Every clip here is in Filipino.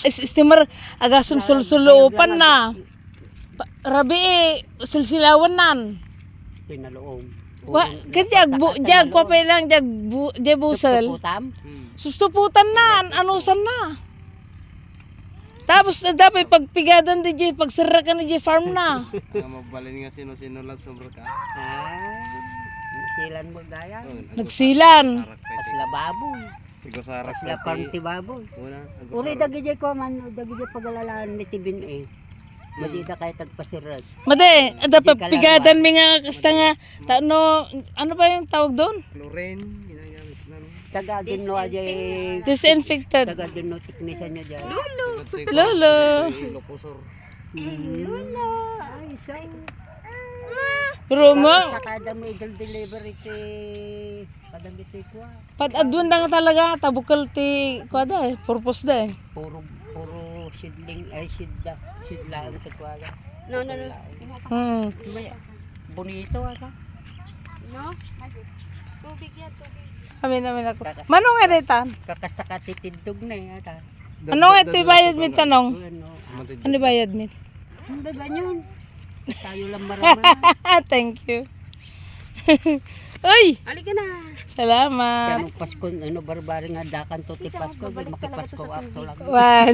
Istimar agasam sulsulupan na. Rabi silsilawan nan. Pinaloom. Wa jag ko pa lang jag busel. Putam. Sustuputan na anusan na. Tapos dapat pagpigadan di pagsarakan di farm na. Mabalin nga sino-sino lang sobra ka. Silan mo gaya. Nagsilan. Pasla baboy. Tigo sa harap Pasla party baboy. Una. Uri dagijay ko man, dagijay pagalalaan ni Tibin eh. Madida kay tagpasirat. Made, dapat pigadan mi nga kasta nga ano ba yung tawag doon? Chlorine, ginagamit na. Taga dinno ajay. Disinfected. Taga dinno technician niya dyan. Lolo. Lokusor. Lolo. Ay, siya. Pero mo, Sa kada may delivery si padagiti ko. adwan nga talaga tabukal ti kuada purpose da eh. Puro seedling ay seedlaan sa kuwala. No. Bonito ata. No? Tubig yan, tubig. Amin ako. Manong nga detan? Kakasta ka titindog na eh ata. Ano nga ito bayad mi tanong? Ano? Ano bayad mi? Ano ba yun? Tayo lang maraman. Thank you. Uy, Halika na. salamat. Kanong Pasko, ano barbari nga dakan to ti Pasko, makipasko akto lang. Wan.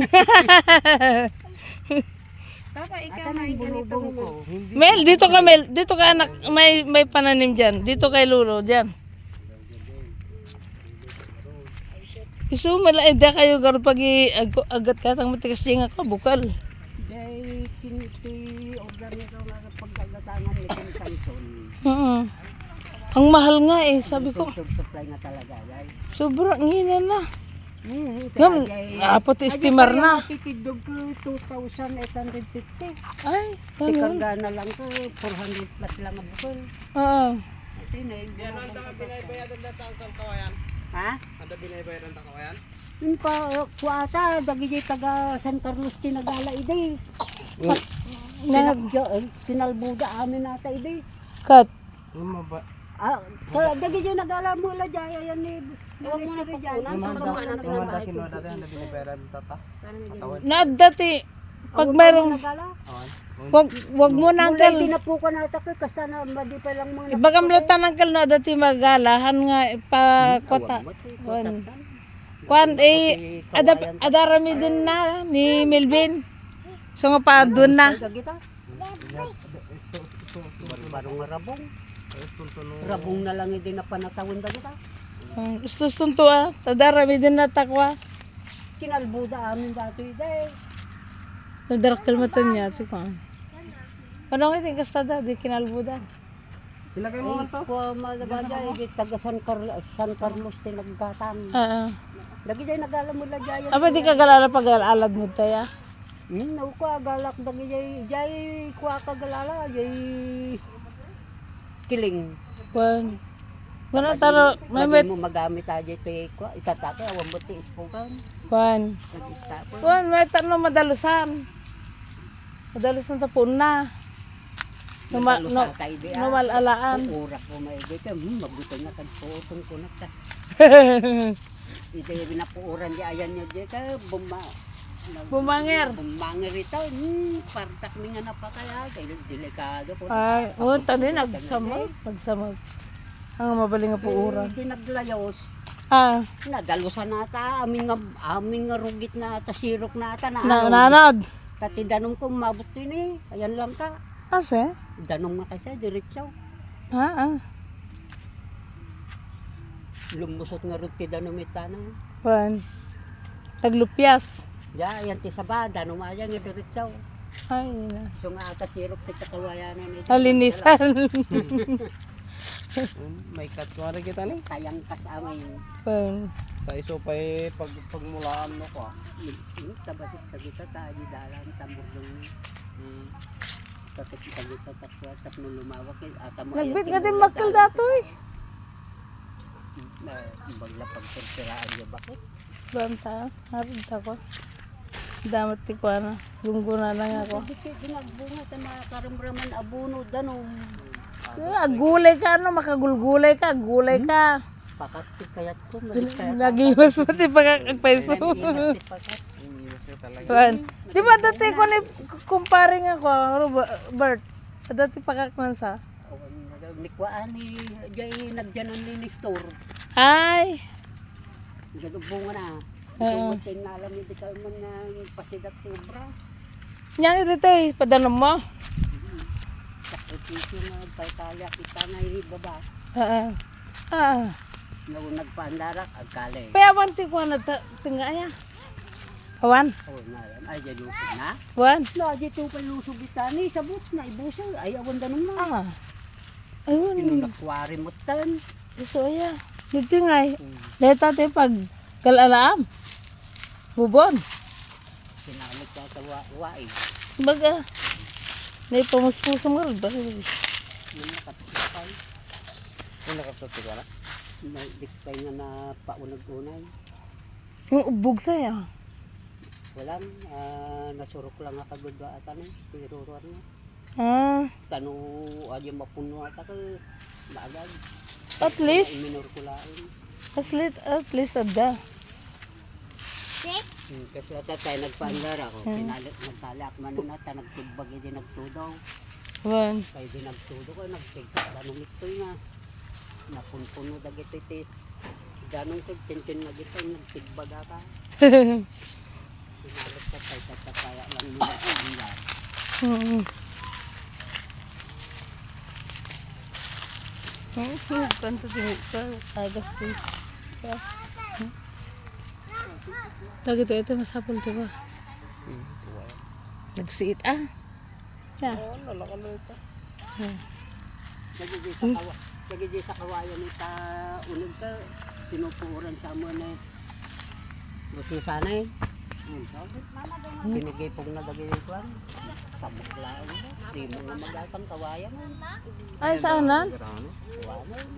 Papa, ikaw Ata nang bulubong ko. Mel, dito ka anak, may pananim diyan. Dito kay Lulo diyan. Isu malaida kayo garo pag agat ka tang matigas nga ka bukal. Day kiniti order nito nga pagkagatangan ni Kanson. Ang mahal nga eh, sabi ko. Supply nga talaga, guys. Sobrang hina na. Ngam, apot estimar na. Titidog ko 2,850. Ay, ganun. Tikarga na lang ko 400 plus lang ang bukol. Oo. Ito yun eh. Binabayaran na ang kawayan. Ha? Ano binabayaran na kawayan? Yun pa, kuwata, dagijay taga San Carlos tinagala ide. Tinalbuda amin nata ide. Cut. Maba. Dagijay nagala mo la jaya yan ni. Huwag mo na pagkunan. Sobrang natin ang bahay ko. dati ang binabayaran tata. Nadati, pag mayroong, wag mo nang Mula kal. dinapukan nata ko, kasta na madi pa lang mga. Ibagam latan ng kal na dati magalahan nga pa kota. Kwan adarami din na ni Melvin. So nga pa doon na. Barong rabong. Rabong na lang hindi na panatawin ba kita? Gusto to tadarami din na takwa. Kinalbuda amin dati ide. Nadarakal mata niya ito ko. Ano nga iting kastada di kinalbudan. Ilagay mo man to. Ko malabada taga San Carlos tinagkatan. Lagi jay nagala mo la jay. Apa di ka galala pag alad mo taya? No ko galak dagi jay ko kagalala jay kiling. Kwan. Wala taro may Lagi mo magamit aja ito ko itatake awan mo ti ispukan. Kwan. Nag-stop. Kwan may tanong madalusan. Madalusan tapon na. Normal alaan. Urak ko may dito mabuto na kag putong ko na ta. Ito yung binapuuran di ayan nyo di ka Bumanger. Bumanger ito. Partak ni nga napataya. Kaya delikado po. Ay, tani nagsamag. Ang mabaling nga puuran. Pinaglayos. Nadalusan nata. Amin nga rugit na ta. Sirok na ta. Nanod. Tati danong ko mabot din eh. Ayan lang ka. Ase? Danong nga kasi. Diretsaw. Lumusot nga rugti danong mitana. Kwan. Taglupyas. Ya, yan ti sabada. Numaya nga diretsaw. Ay, So nga ata sirok ti katawayanan ito. halinisan. May katwari kita ni. Kayang kas amin. Kwan. Sa iso pa pagmulaan mo ko. Tabasit tagita tayo dalan tamburdong. Tatik tagita takwa tapno lumawak atamo. Nagbit nga din magkal datoy. Bagla pagtertiraan niya bakit? Banta, harid ako. Damat ti ko na. Gunguna lang ako. Dinagbunga sa mga karamraman abuno danong. Agulay ka no, makagulgulay ka, gulay ka. Pakat ti kayat ko. Lagi mas pati pagkakagpaiso. Pakat. Seryoso talaga. Kuan. Di ba dati ko ni kumpare nga ko, Bert. Dati pakakman sa. Nikwaan ni jay nagjanan ni store. Ay. Gadubungan na. Oo. Ito na alam hindi ka man na pasigat sa obras. Nya dito eh, padanom mo. Sakripisyo na pagkaya kita na ibaba. Nung nagpaandarak, agkali. Payawan ti ko na tingaya. Awan. Oh, na ay dyan lupin na. Wan. No, dito pa lusog bitani, sabot na ibuso. Ay, awan danong na. Ayun. Pinunakwari mo tan. Iso ya. Dito nga. Dahil tate pag kalalaam. Bubon. Sinamit ka sa wain. Baga. May pamuspusong nga ba? Yung nakapitay. Yung nakapatid ka na? Nagdikpay nga na paunag-unay. Yung ubog saya. Walang, nasurok lang nga kagudwa at ano, piruruan nga. Tano, adyo mapuno at ako, maagad. At least. Minor ko lain. At least ada. Kasi at tayo nagpaandar ako, nagtalak man na ta, nagtigbag hindi nagtudaw. Wan. Kaya di nagtudaw ko, nagtigsa, danong ito'y nga. Napunpuno dagiti, danong ko, tintin na gito, nagtigbag ka. Sinalit ka tayo, tatakaya lang nila ang bilang. Kanto tingin ka, agas din. Lagi ito masapol diba? Nagsiit ah. Ya. Oo, lalakalo ito. Nagigay sa kawayan ita unig ka, sinupuran sa mo na gusto sana eh. Binigay pong nagagay ko lang. Sabok lang. Di mo nga magatang kawayan. Ay, saanan?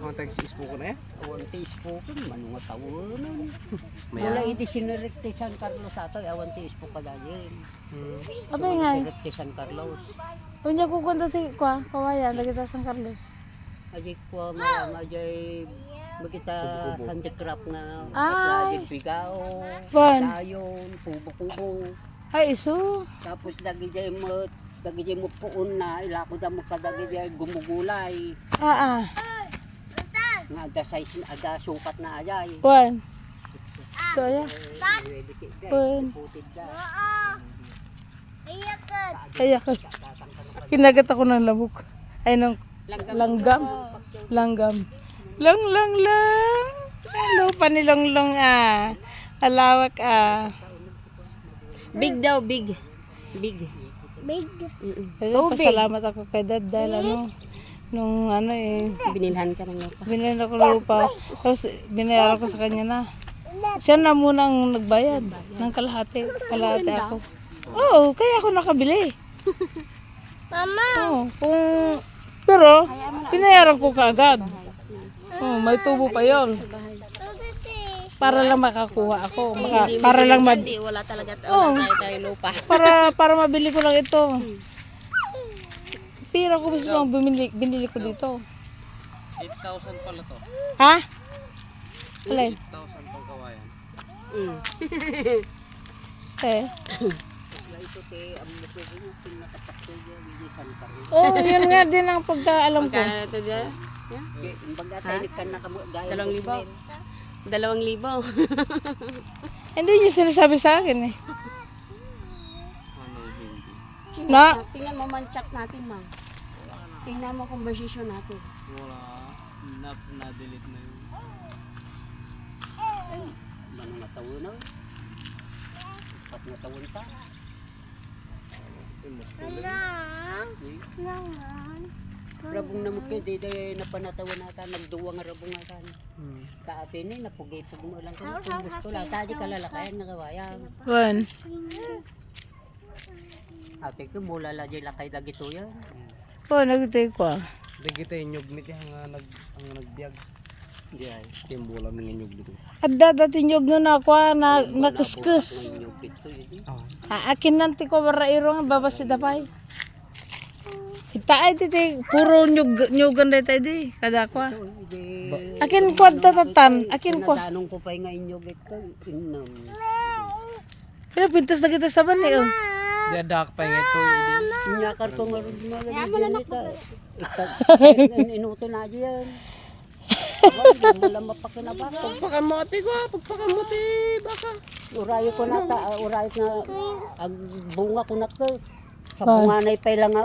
Ang tag-sis po ko na yan? Awan teaspoon, manunga tawanan. Maya. Wala iti sinirekti San Carlos ato, awan teaspoon ka dahil. Abay nga. Sinirekti San Carlos. Unya ko kunta ti ko kawayan lagi ta San Carlos. Ajay ko majay magkita handicraft na Ay. kasajay pigao, Bon. dayon, kubo-kubo. Ay, iso. Tapos lagi mo puon na, ilako da mo kadagi jay gumugulay. Nga ada sukat na ajay. Wan. So, ya. Bon. Kaya ko. Kinagat ako ng lamok. Ay, ng langgam. Langgam. Lang. Ang lupa ni Longlong ah. Alawak ah. Big daw, big. Kaya pasalamat ako kay Dad dahil nung ano eh. Binilhan ka ng lupa. Binili ko ng lupa. Tapos binayaran ko sa kanya na. Siya na munang nagbayad ng kalahati. Kalahati ako. Oo, kaya ako nakabili. Mama! Oo, pero binayaran ko kaagad. May tubo pa yon. Para lang makakuha ako. Para lang Wala talaga tayo lupa. para mabili ko lang ito. Pira ko mismo ang binili ko dito. 8,000 pala to. Ha? Alay. 8,000 pang kawayan. Eh. Ito te ang pinakatakto di San Carlos. Oh, yun nga din ang pagkaalam ko. Magkano ito dyan? Baga tayo kan nakagaya. 2,000. Hindi niyo sinasabi sa akin eh. Ano hindi? Na? Tingnan mo man chat natin, ma'am. Tingnan mo conversation natin. Wala. Na-delete na yun. Manong natawon na. Pat natawon ta. Rabong na mo kayo, di napanatawan natin, nagduwa nga rabong natin. Kaatin eh, napugay-pug mo lang kung gusto lang. Tadi kalalakayan na kawayan. Wan. Ate ko, mula lang dyan lakay na gito yan. Oh, nagtay ko ah. Dagita yung nyug nito ang nagbiag. Hindi ay. Yung bola mga nyug dito. At dadating yung nun ako na nakuskus. Yung pito yun. Akin nanti ko marairo nga babas si Dapay. Kita ay titi, puro nyugan day tayo di, kada ko. Akin ko tatatan, akin ko. Nadanong ko pa nga inyo gito. Inam. Kaya pintas na kita sa bani, oh. Dia dak pa nga ito. Inyakar ko nga rin inuto na dyan. Wala mapakinabato. Pagpakamote ko, pagpakamote baka. Urayo ko na urayo na ag bunga ko na ko. Sa bunganay pa lang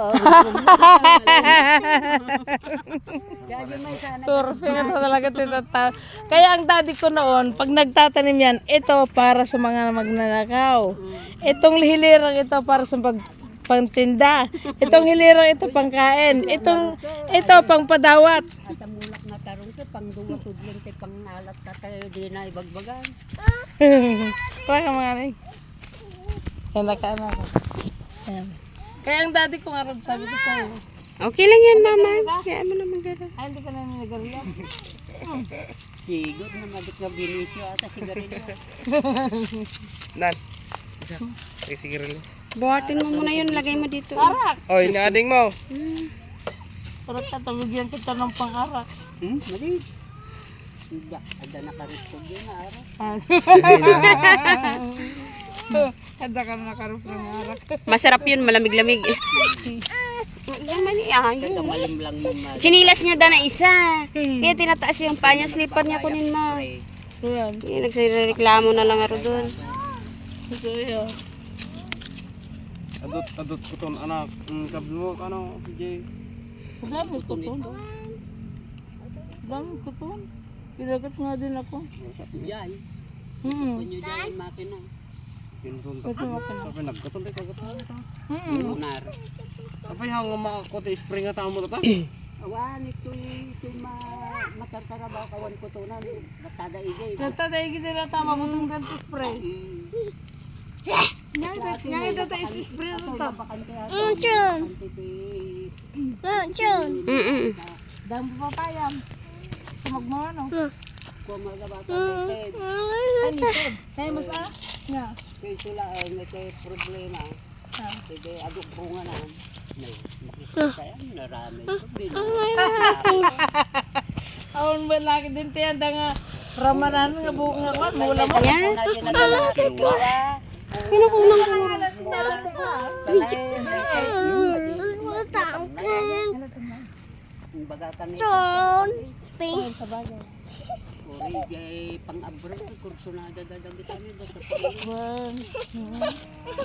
Turfe nga talaga titataw. Kaya ang daddy ko noon, pag nagtatanim yan, ito para sa mga magnanakaw. Itong hilirang ito para sa pangtinda. Itong hilirang ito pangkain. Ito pang padawat. At ang mulak na tarong ko, pang duwa tudling kay pang alat ka tayo, di na ibagbagan. Kaya mga nai. Yan nakaano ko. Yan. Kaya ang daddy ko nga rin sabi ko sa'yo. Okay lang yan, mama. Kaya mo naman gano'n. Ay, hindi ka na ninagalya. Sigod na mabit nga binisyo ata sigarilyo. Nan. Isa. Sige rin. Buhatin mo muna yun, lagay mo dito. Arak! Oy, naading mo. Pero tatawagyan kita ng pang-arak. Mali. Hindi, ada nakarisog yun na araw. Handa ka na nakarap ng arak. Masarap yun, malamig-lamig. Yan man yan. Kamalim lang mo ma. Sinilas niya na isa. Kaya tinataas yung pa niya, slipper niya kunin mo. Yan. Nagsireklamo na lang ako doon. So, yun. Adot ko ton anak. Kablo ano, Jay. Dami ko to. Dami ko to. Kinagat nga din ako. Yay. Kunyo dyan yung makina. Pinton Ito ta. ako na. Sabi nagkaton kay kagat. Lunar. Sabi hang makakote spring nga tamo ta. Awan, ito matartarabaw kawan ko to na. Batada igay. Tatay kita na tama mo itong ganto spray. Nga ito spray na ito. Dami pa papayam. Sa magmano. Kung magabata natin. Anitid. Kaya mas Nga. Kaya sila may problema. Sige, adok bunga na. Makikita yan, narami. Awan ba laki din tiyan nga ramanan nga buong nga kwan. Mula mo. Sa bagay. Uri, jay pang-abroad, kursunada dadagit kami basta Wan.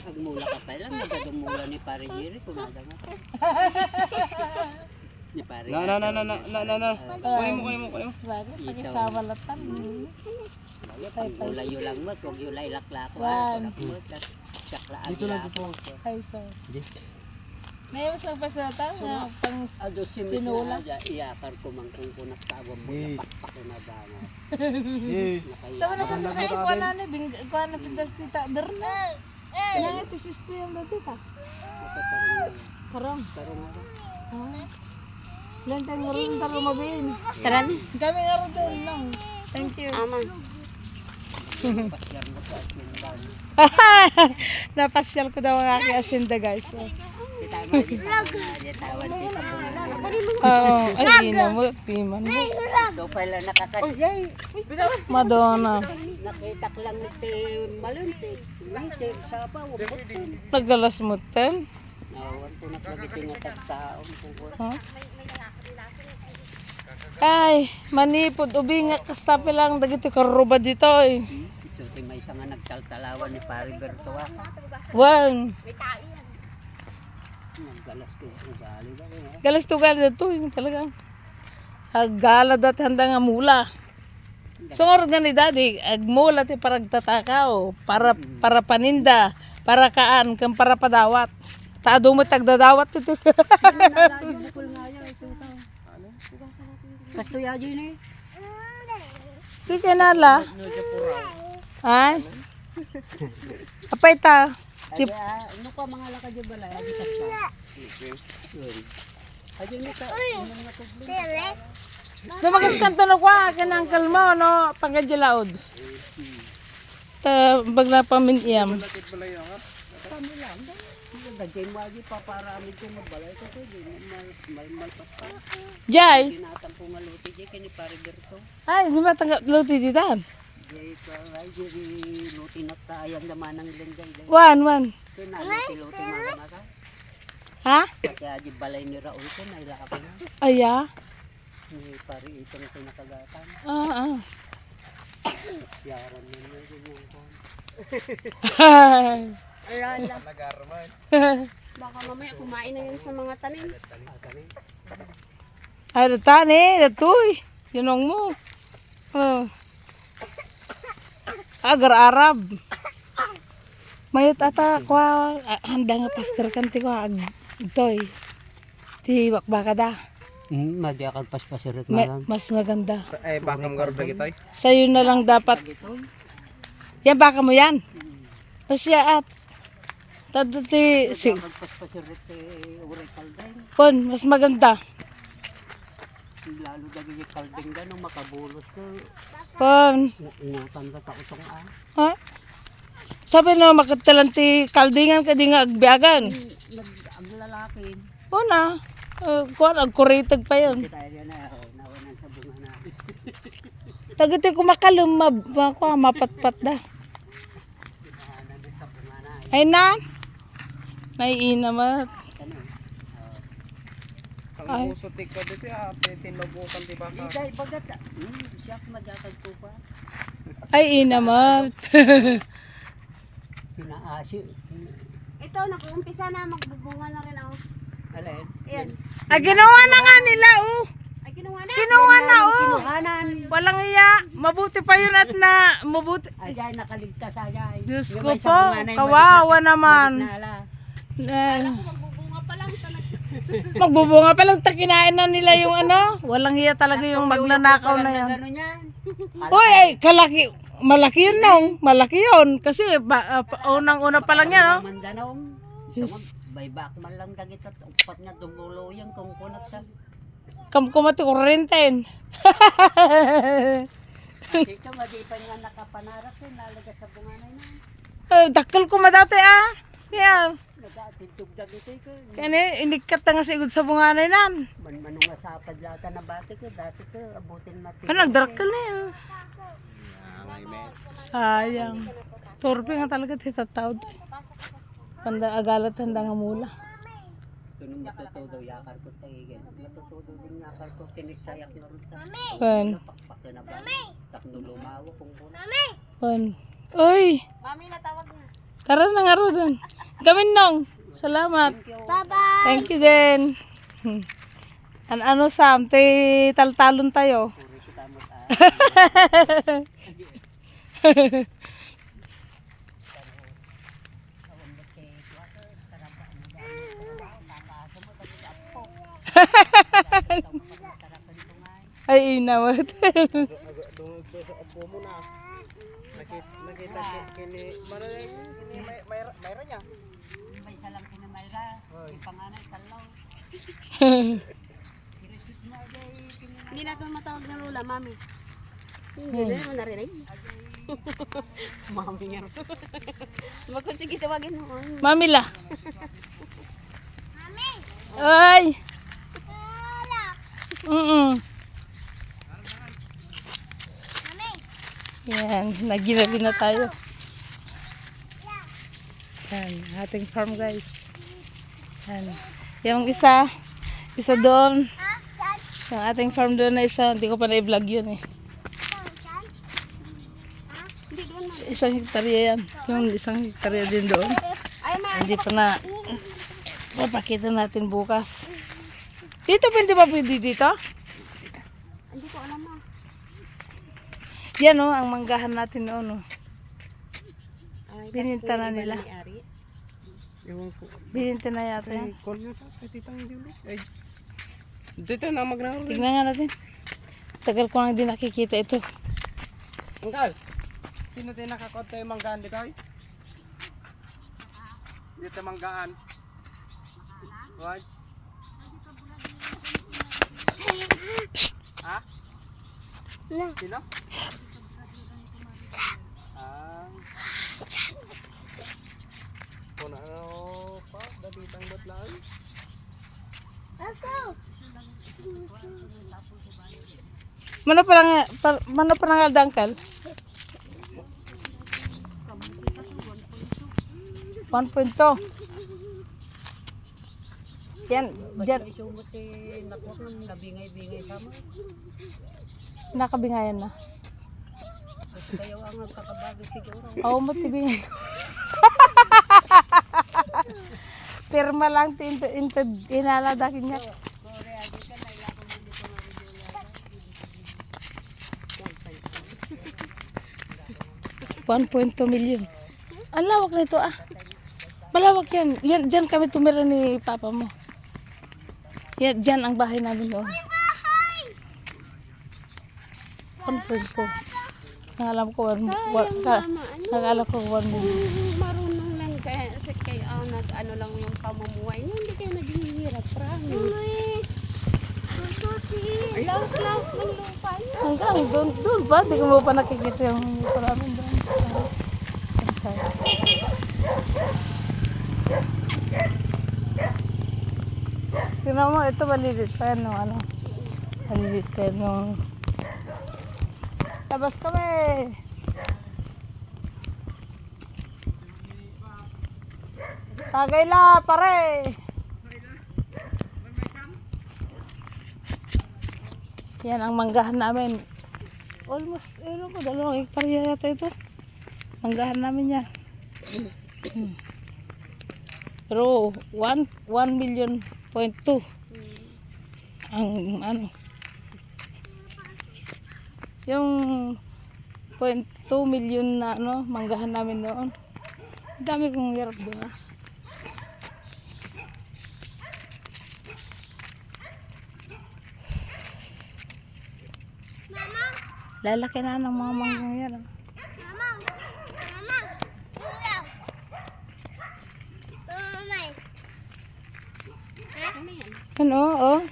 pagmula ka pa lang, nagadumula ni Pare Jerry, kunada nga. Ni Pare. Na. Kunin mo. Bagay, pag-isawa latan. Pag-ulayo lang mo, huwag yulay laklak. Dito lang dito. Ay, so. May mas magpasata nga pang Ado si Tinula. iyakar ko man kung kunaktawan mo, napakpak na dama. Eh. Sama na kung kasi kuha na ni, kuha na pintas tita, derna. Yang ito si spray ang dati ka. Karong. Lang tayo nga rin taro mabin. Tara na. Kami nga rin tayo lang. Thank you. Ama. Napasyal ko daw ang aking asyenda guys. Oo, ay ina mo, timan mo. So pala nakakasya. Madonna. Nakita ko lang nito maluntik. Mister, sapa, wabutin. Nagalas mo ten. Nawan ko naklagiting at taon ko. Ha? Ay, manipod, ubi nga kastapi lang, dagiti karuba dito eh. So, may isa nga nagtaltalawan ni Pare Bertoa. Wan, Naggalas ko ugali ba? galas tugal dito yung talagang. Agala dati handa nga mula. Sungor nga ni daddy, agmula ti parang tatakaw, para paninda, para kaan, kang para padawat. Taado mo tagdadawat ito. Bukol nga yan, ito ito. Kasto yaji ni. Di ka nala. Ay? Apay ta? Adi, ano ka mga lakad yung balay? Adi kasta. Adi ni ka. Lumagas kanto na kwa, kinangkal mo, no? Pangkadjalaod. Bagla paminiyam. Gagay mo adi pa para amin kong magbalay ko ko. Malpasta. Jay? Tinatang ko nga luti di kani Pare Berto. Ay, di ba luti di dan? Ay, luti na tayang naman ng linggay. One. Ito na, luti-luti mga maka. Ha? Kaya di balay ni Raul ko, nailaka ko na. Aya. May pari itong ito nakagatan. Ah. Yaran na niya yung ko. Alala. Nagarman. Baka mamaya kumain na yun sa mga tanim. Ay, tani, datoy. Yunong mo. Oh. Agar Arab. Mayot ata kwa handa nga pastor kan ti kwa itoy. Ti bakbakada. Madi akag paspasirit na lang. Mas maganda. Ay, bakam garba kita. Sa'yo na lang dapat. Yan baka mo yan. O siya at. Tado ti si Akag paspasirit uray kaldeng. Pon, mas maganda. Lalo dagi yung kaldeng ganun, makabulos ko. Pon. Ungutan ka takotong Ha? Sabi na makatalanti kaldingan ka di nga agbiagan. Ang lalaki. O na. Kuan agkuritag pa yun. Kita yan na, nawanan sa bunga na. Tagiti kumakalum mapatpat da. Ay na. Naiina ma. Ang puso tik ko dito, tinubukan di baka. Di dahil bagat. Siya magatag ko pa. Ay ina ma. Pinaasi. Ito, nag-uumpisa na. Magbubunga na rin ako. Alin? Ayan. Ay ginawa na nga nila oh. Ay, kinuha na. Kinuha na oh. Kinuhanan. Walang iya. Mabuti pa yun at na mabuti. Ajay, nakaligtas ajay. Diyos Yung ko may po, sabungan ay kawawa malit na- naman. malit na ala. Eh, Magbubunga pa lang. magbubunga pa lang kinain na nila yung ano. Walang iya talaga yung magnanakaw na yan. Gano'n yan. Uy, ay, kalaki. Malaki yun nung. Malaki yun. Kasi unang-una pa lang yan oh. Mandanong. Diyos. Baybak man lang dagit at upat na dumulo yan kung kunat ka. Kumati kurinten. Dito madipan nga nakapanarap yun. Nalaga sa bunganay na. Dakal ko madati ah. Yeah. Nag-atintog dagit ko. Kani, inikat na nga sigod sa bunganay nan. Manong nga sapad lata na bati ko. Dati ko abutin natin. Nagdarakal na yun. Sayang. Torpe nga talaga titatawad. Panda agalat handa nga mula. Tunong matuto daw yakar ko tayo. Matuto din yakar ko. Tinisayak na rin ta. Pan. Pakpak na ba? Takno lumawo kung kuna. Pan. Uy, Mami, natawag na. tara na nga ro dun. Gamin nong. Salamat. Bye-bye. Thank you din. Ano Sam, taltalon tayo. Puri kita mo ta. Ay, inawat. Doon sa apo mo na. Nakita kini mayra niya. May salam kinamayra. Yung panganay talaw. Hindi na ito matawag na Lola, Mami. Hindi na mo narinig. Mami niya. Bakit sige tawagin mo? Mamila. Ay. Yan, naginabi na tayo. Yan, ating farm guys. Yan. Yung isa doon. Yung ating farm doon na isa, hindi ko pa na-vlog yun eh. Isang hektarya yan. Yung isang hektarya din doon. Ay, ma. Hindi pa na papakita natin bukas. Dito pwede ba pwede dito? Hindi ko alam mo. Yan o, ang manggahan natin noon o. Ay, Bininta na nila. may-ari. Yung Bininta na yata yan. call niyo sa titang Julie. Ay. Dito na magnaro. Tignan nga natin. Tagal ko nang hindi nakikita ito. Angkal. Sino tayo nakakot tayo manggaan dito ay? Dito manggaan. Right? Ha? Sino? Kung ano pa, dabitang batlaan. Mano pa lang dangkal? 1.2. Yan, dyan, Isumot nakuha ng nabingay-bingay sa mo. nakabingayan na. Kasi kayo ang kakabago siguro. Oo, matibingay. Pirma lang, inaladakin niya. 1.2 million. Ang lawak nito ah. Malawak yan. Diyan kami tumira ni papa mo. Yan, diyan ang bahay namin noon. 1.2. Alam ko 1 million. Marunong lang kaya ano lang yung pamumuhay. Hindi kayo naging hirap, promise. Lawak ng lupa niyo. Hanggang doon ba? Di ko mo pa nakikita yung paramin doon. Tingnan mo, ito malilit pa yan, no, ano. Malilit pa yan, no. Labas kami! Tagay la, pare! Yan ang manggahan namin. Almost, ko, 2 hektarya yata ito. Manggahan namin yan. Pero 1 million point 2 ang ano. Yung 0.2 million na ano, manggahan namin noon. Ang dami kong hirap doon ah. Lalaki na ng mga manggang yan. Ah. Ano, oh.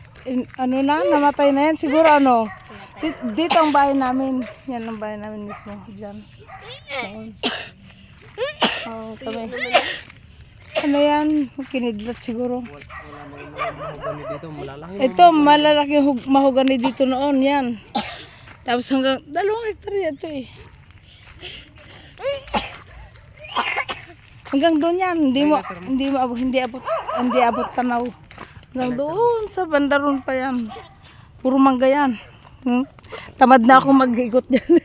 Ano na, namatay na yan. Siguro ano, dito ang bahay namin. Yan ang bahay namin mismo. Diyan. Oh, kami. Ano yan? Kinidlat siguro. Wala na yung mga mahogani dito, malalaki. Ito, malalaki mahogani dito noon. Yan. Tapos hanggang 2 hektarya ito eh. Hanggang doon yan. Hindi abot tanaw. Hanggang doon sa bandaron pa yan. Puro mangga yan. Tamad na ako mag-ikot dyan.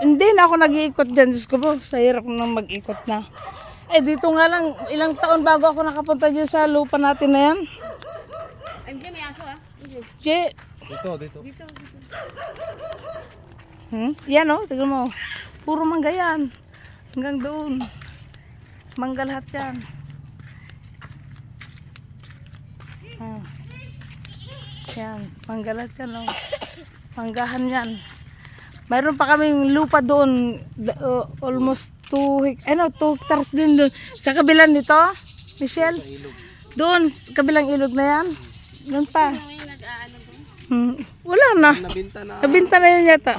Hindi na ako nag-iikot dyan. Diyos ko po, sa hirap nang mag-ikot na. Eh dito nga lang, ilang taon bago ako nakapunta dyan sa lupa natin na yan. MJ, may aso ah. Che, Dito. yan o, tignan mo. Puro mangga yan. Hanggang doon. Mangga lahat yan. Yan, mangga lahat yan o. Manggahan yan. Mayroon pa kaming lupa doon. Almost 2 hectares din doon. Sa kabilang nito, Michelle. Doon, kabilang ilog na yan. Doon pa. May nag-aano doon. Wala na. Nabinta na. Nabinta na yan yata.